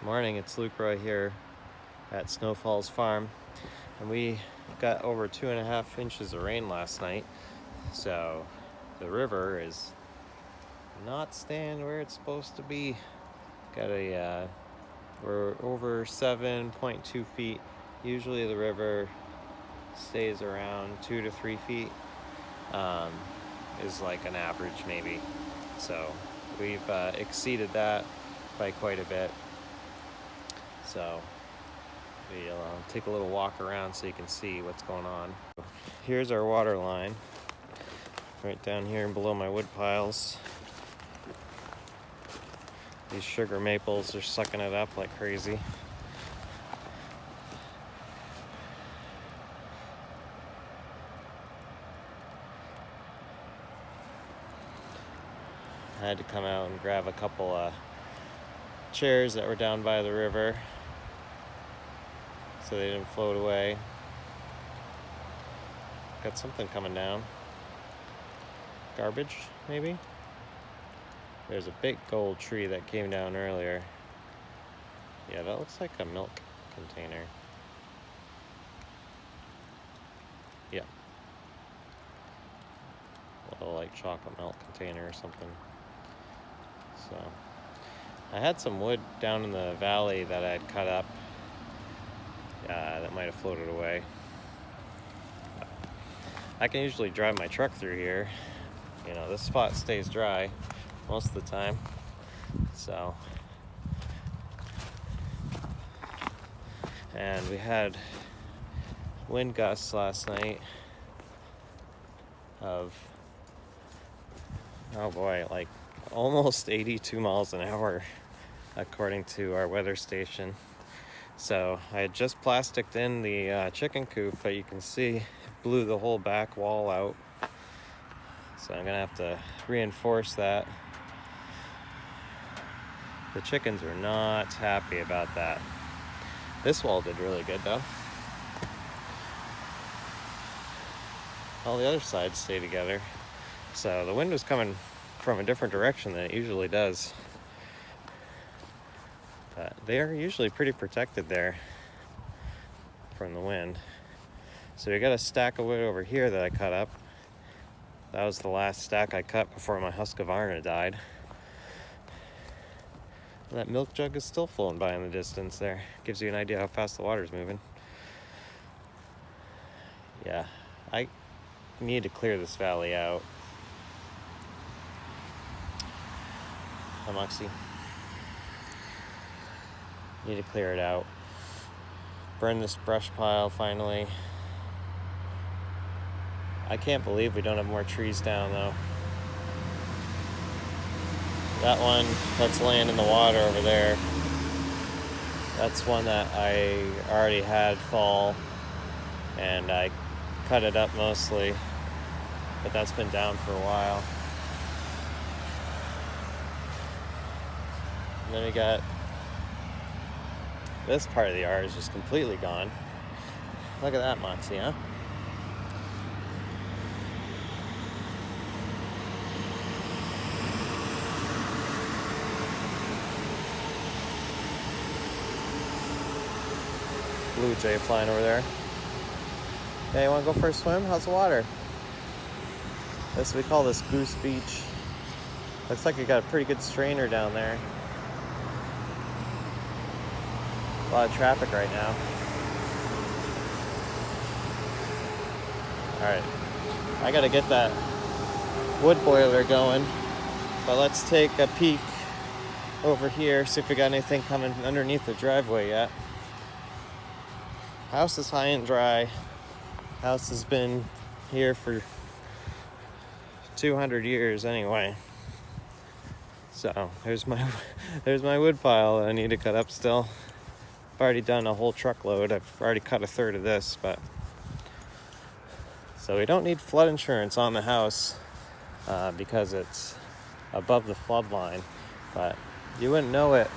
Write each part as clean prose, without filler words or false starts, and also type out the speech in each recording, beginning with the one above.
Morning, it's Luke Roy here at Snow Falls Farm, and we got over 2.5 inches of rain last night, so the river is not staying where it's supposed to be. We're over 7.2 feet. Usually the river stays around 2 to 3 feet, is like an average maybe. So we've exceeded that by quite a bit. So we'll take a little walk around so you can see what's going on. Here's our water line, right down here below my wood piles. These sugar maples are sucking it up like crazy. I had to come out and grab a couple of chairs that were down by the river so they didn't float away. Got something coming down. Garbage, maybe? There's a big gold tree that came down earlier. Yeah, that looks like a milk container. Yeah. A little like chocolate milk container or something. So, I had some wood down in the valley that I'd cut up that might have floated away. I can usually drive my truck through here. You know, this spot stays dry most of the time. So, and we had wind gusts last night of, oh boy, like almost 82 miles an hour according to our weather station. So I had just plasticed in the chicken coop, but you can see it blew the whole back wall out. So I'm gonna have to reinforce that. The chickens were not happy about that. This wall did really good though. All the other sides stay together. So the wind was coming from a different direction than it usually does. But they are usually pretty protected there from the wind. So we got a stack of wood over here that I cut up. That was the last stack I cut before my Husqvarna died. And that milk jug is still flowing by in the distance there. Gives you an idea how fast the water's moving. Yeah, I need to clear this valley out. Hi, Moxie. Need to clear it out. Burn this brush pile finally. I can't believe we don't have more trees down though. That one that's laying in the water over there, that's one that I already had fall, and I cut it up mostly, but that's been down for a while. And then we got this part of the yard is just completely gone. Look at that, Moxie, huh? Blue jay flying over there. Hey, you want to go for a swim? How's the water? We call this Goose Beach. Looks like you got a pretty good strainer down there. A lot of traffic right now. Alright, I gotta get that wood boiler going, but let's take a peek over here, see if we got anything coming underneath the driveway yet. House is high and dry. House has been here for 200 years anyway. So there's my wood pile I need to cut up still. I've already done a whole truckload. I've already cut a third of this, but so we don't need flood insurance on the house because it's above the flood line, but you wouldn't know it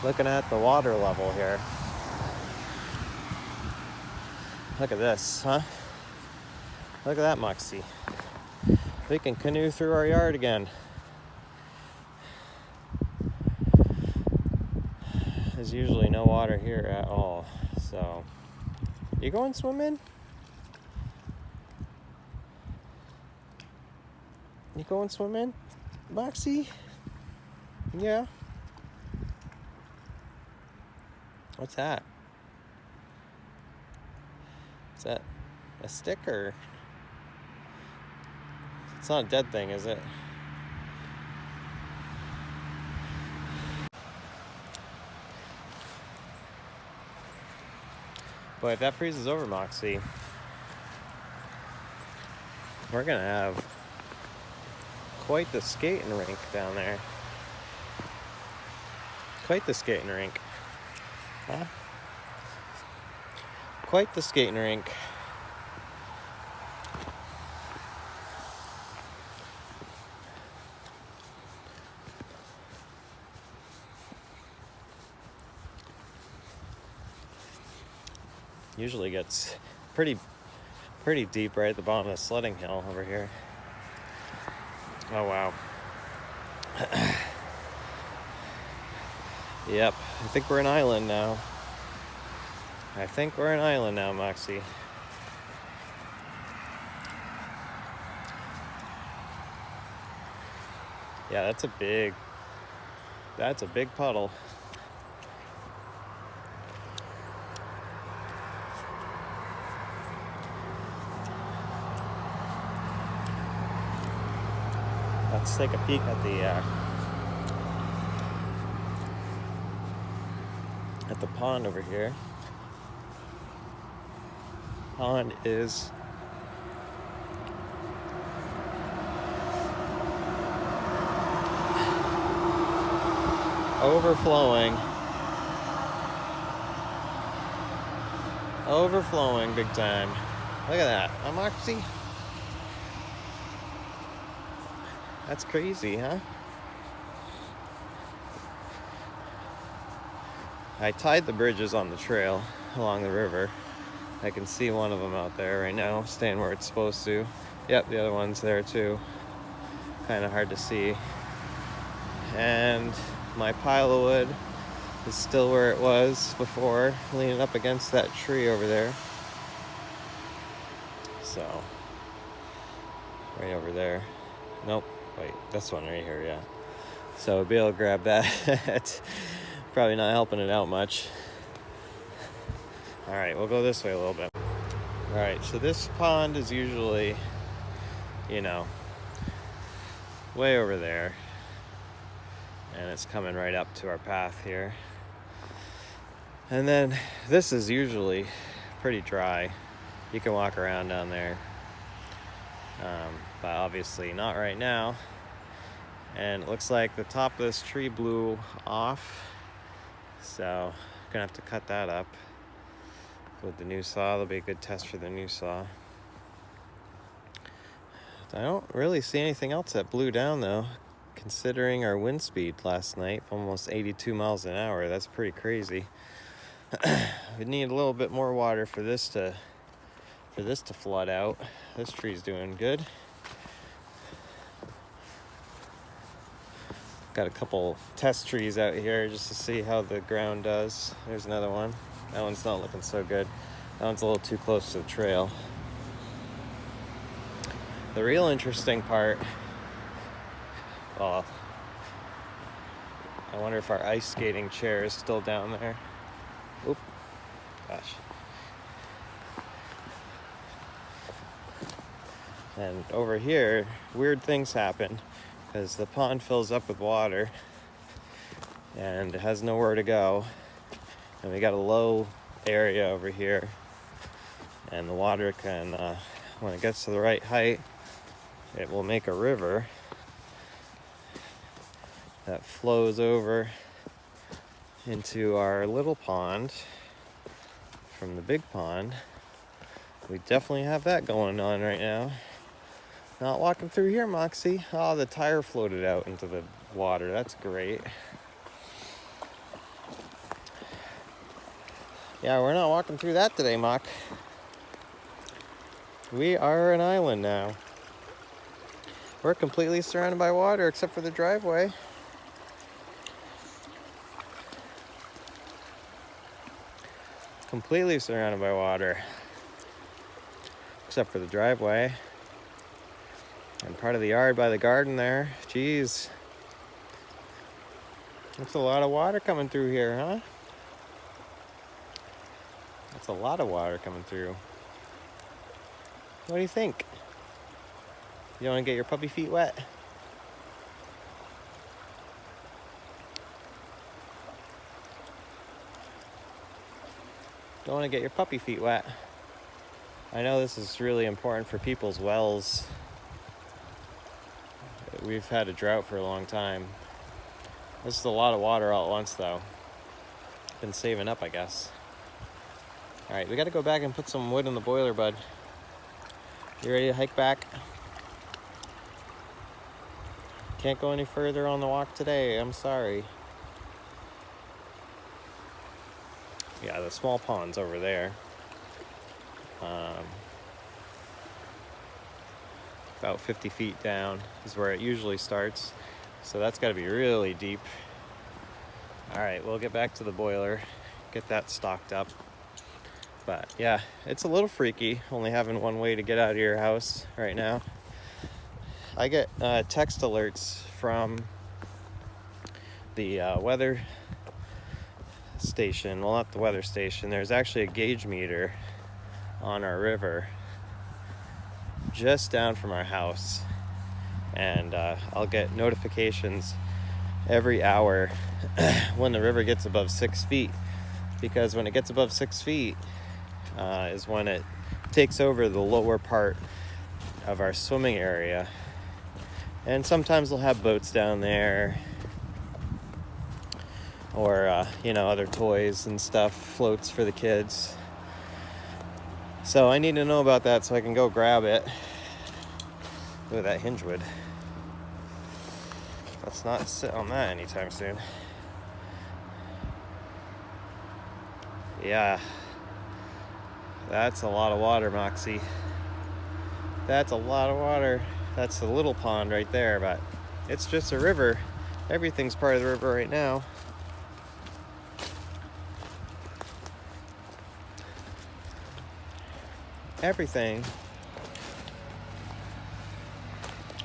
looking at the water level here. Look at this, huh? Look at that, Moxie. We can canoe through our yard again. There's usually no water here at all. So, you going swimming? You going swimming, Moxie? Yeah. What's that? Is that a stick or? It's not a dead thing, is it? But if that freezes over, Moxie, we're gonna have quite the skating rink down there. Quite the skating rink. Huh? Quite the skating rink. Usually gets pretty deep right at the bottom of the sledding hill over here. Oh wow. Yep, I think we're an island now. I think we're an island now, Moxie. Yeah, that's a big puddle. Let's take a peek at the pond over here. Pond is overflowing big time. Look at that. Moxie. That's crazy, huh? I tied the bridges on the trail along the river. I can see one of them out there right now, staying where it's supposed to. Yep, the other one's there too. Kind of hard to see. And my pile of wood is still where it was before, leaning up against that tree over there. So, right over there. Nope, wait, this one right here, yeah. So be able to grab that. Probably not helping it out much. All right, we'll go this way a little bit. All right, so this pond is usually, way over there. And it's coming right up to our path here. And then this is usually pretty dry. You can walk around down there. But obviously not right now. And it looks like the top of this tree blew off. So I'm gonna have to cut that up with the new saw. That'll be a good test for the new saw. I don't really see anything else that blew down though, considering our wind speed last night, almost 82 miles an hour. That's pretty crazy. We need a little bit more water for this to flood out. This tree's doing good. Got a couple test trees out here just to see how the ground does. There's another one. That one's not looking so good. That one's a little too close to the trail. The real interesting part, well, I wonder if our ice skating chair is still down there. Oop, gosh. And over here, weird things happen because the pond fills up with water and it has nowhere to go. And we got a low area over here. And the water can, when it gets to the right height, it will make a river that flows over into our little pond from the big pond. We definitely have that going on right now. Not walking through here, Moxie. Oh, the tire floated out into the water. That's great. Yeah, we're not walking through that today, Mock. We are an island now. We're completely surrounded by water except for the driveway. completely surrounded by water, except for the driveway and part of the yard by the garden there. Jeez, that's a lot of water coming through here, huh? That's a lot of water coming through. What do you think? You want to get your puppy feet wet? Don't want to get your puppy feet wet. I know this is really important for people's wells. We've had a drought for a long time. This is a lot of water all at once, though. Been saving up, I guess. All right, we got to go back and put some wood in the boiler, bud. You ready to hike back? Can't go any further on the walk today. I'm sorry. Yeah, the small pond's over there. About 50 feet down is where it usually starts. So that's got to be really deep. All right, we'll get back to the boiler, get that stocked up. But yeah, it's a little freaky only having one way to get out of your house right now. I get text alerts from the weather station. Well, not the weather station. There's actually a gauge meter on our river just down from our house. And I'll get notifications every hour when the river gets above 6 feet. Because when it gets above 6 feet is when it takes over the lower part of our swimming area. And sometimes they'll have boats down there, or other toys and stuff, floats for the kids. So I need to know about that so I can go grab it. Look at that hinge wood. Let's not sit on that anytime soon. Yeah, that's a lot of water, Moxie. That's a lot of water. That's a little pond right there, but it's just a river. Everything's part of the river right now. Everything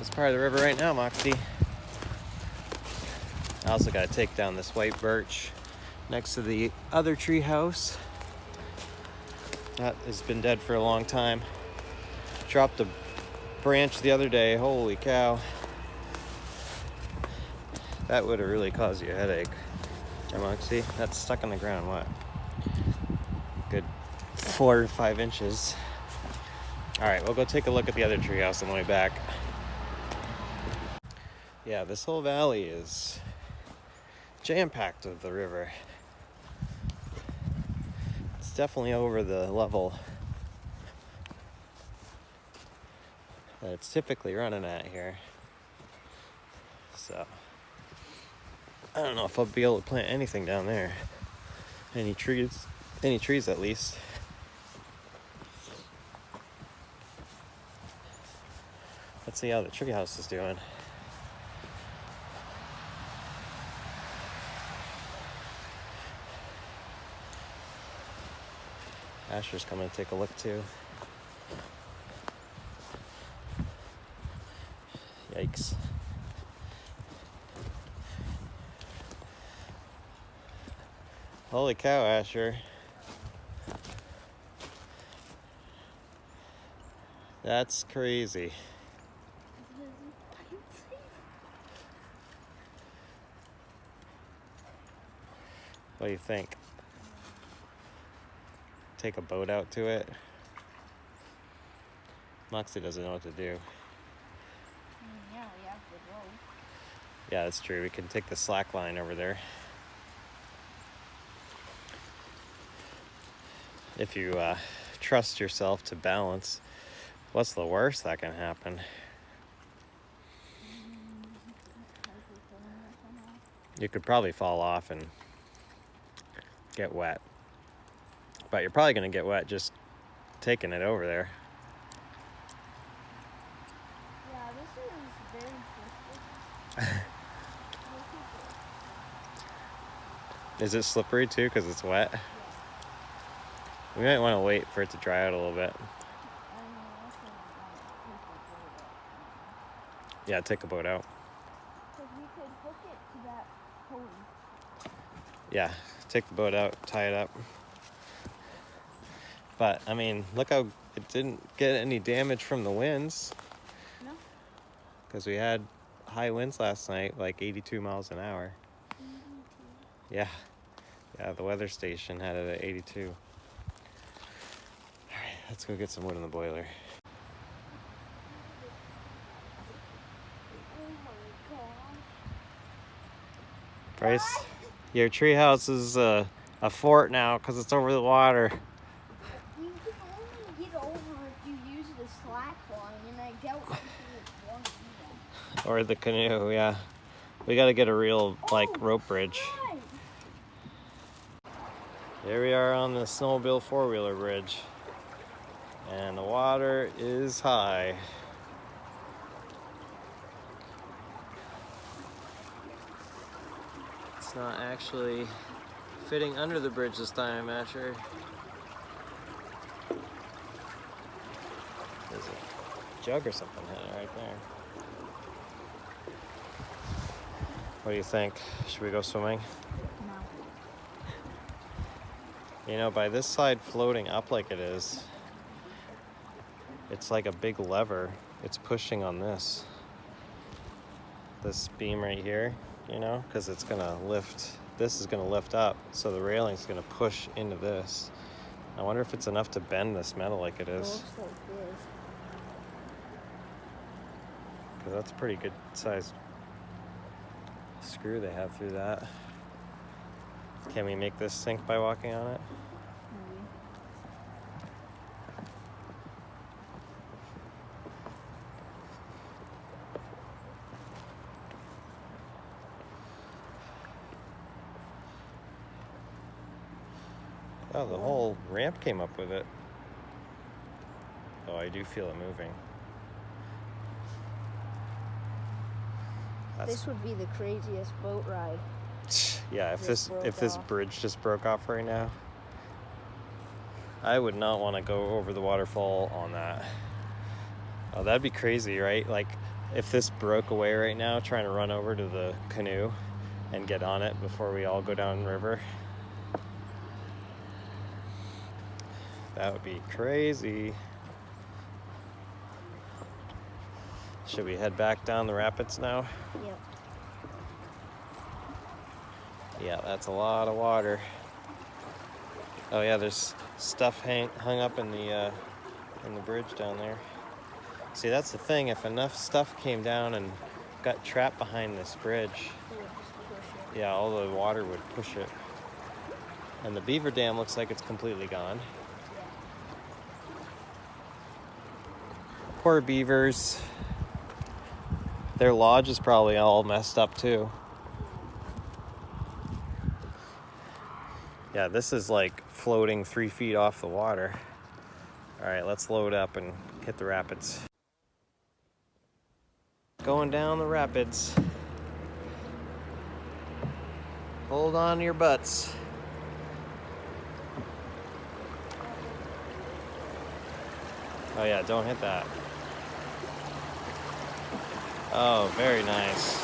is part of the river right now, Moxie. I also got to take down this white birch next to the other tree house. That has been dead for a long time. Dropped a branch the other day. Holy cow. That would have really caused you a headache. Hey, Moxie, that's stuck on the ground, what? Good 4 or 5 inches. All right, we'll go take a look at the other treehouse on the way back. Yeah, this whole valley is jam-packed with the river. It's definitely over the level that it's typically running at here. So, I don't know if I'll be able to plant anything down there. Any trees at least. Let's see how the treehouse is doing. Asher's coming to take a look too. Yikes. Holy cow, Asher. That's crazy. What do you think? Take a boat out to it? Moxie doesn't know what to do. Yeah, we have the rope. Yeah, that's true. We can take the slack line over there. If you trust yourself to balance, what's the worst that can happen? You could probably fall off and get wet. But you're probably going to get wet just taking it over there. Yeah, this is very slippery. Is it slippery too because it's wet? Yeah. We might want to wait for it to dry out a little bit. Yeah, take a boat out. Because we could hook it to that pulley. Yeah, take the boat out, tie it up. But, I mean, look how it didn't get any damage from the winds. No? Because we had high winds last night, like 82 miles an hour. 82. Yeah. Yeah, the weather station had it at 82. All right, let's go get some wood in the boiler. Oh my god. Bryce, your treehouse is a fort now because it's over the water. You can only get over if you use the slack line, and I doubt people want to do that. Or the canoe, yeah. We got to get a real, rope bridge. Right. Here we are on the snowmobile four-wheeler bridge. And the water is high. It's not actually fitting under the bridge this time, Asher. There's a jug or something right there. What do you think? Should we go swimming? No. You know, by this side floating up like it is, it's like a big lever. It's pushing on this beam right here, you know, because it's gonna lift. This is gonna lift up, so the railing's gonna push into this. I wonder if it's enough to bend this metal like it is. Looks like this. Because that's a pretty good sized screw they have through that. Can we make this sink by walking on it? Maybe. Oh, the whole ramp came up with it. Oh, I do feel it moving. This would be the craziest boat ride. Yeah, if Just this broke off. bridge just broke off right now, I would not want to go over the waterfall on that. Oh, that'd be crazy, right? Like, if this broke away right now, trying to run over to the canoe and get on it before we all go down the river. That would be crazy. Should we head back down the rapids now? Yep. Yeah, that's a lot of water. Oh yeah, there's stuff hung up in the bridge down there. See, that's the thing. If enough stuff came down and got trapped behind this bridge, It would just push it. yeah, all the water would push it. And the beaver dam looks like it's completely gone. Poor beavers. Their lodge is probably all messed up too. Yeah, this is like floating 3 feet off the water. All right, let's load up and hit the rapids. Going down the rapids. Hold on to your butts. Oh yeah, don't hit that. Oh, very nice.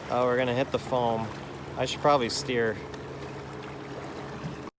Oh, we're gonna hit the foam. I should probably steer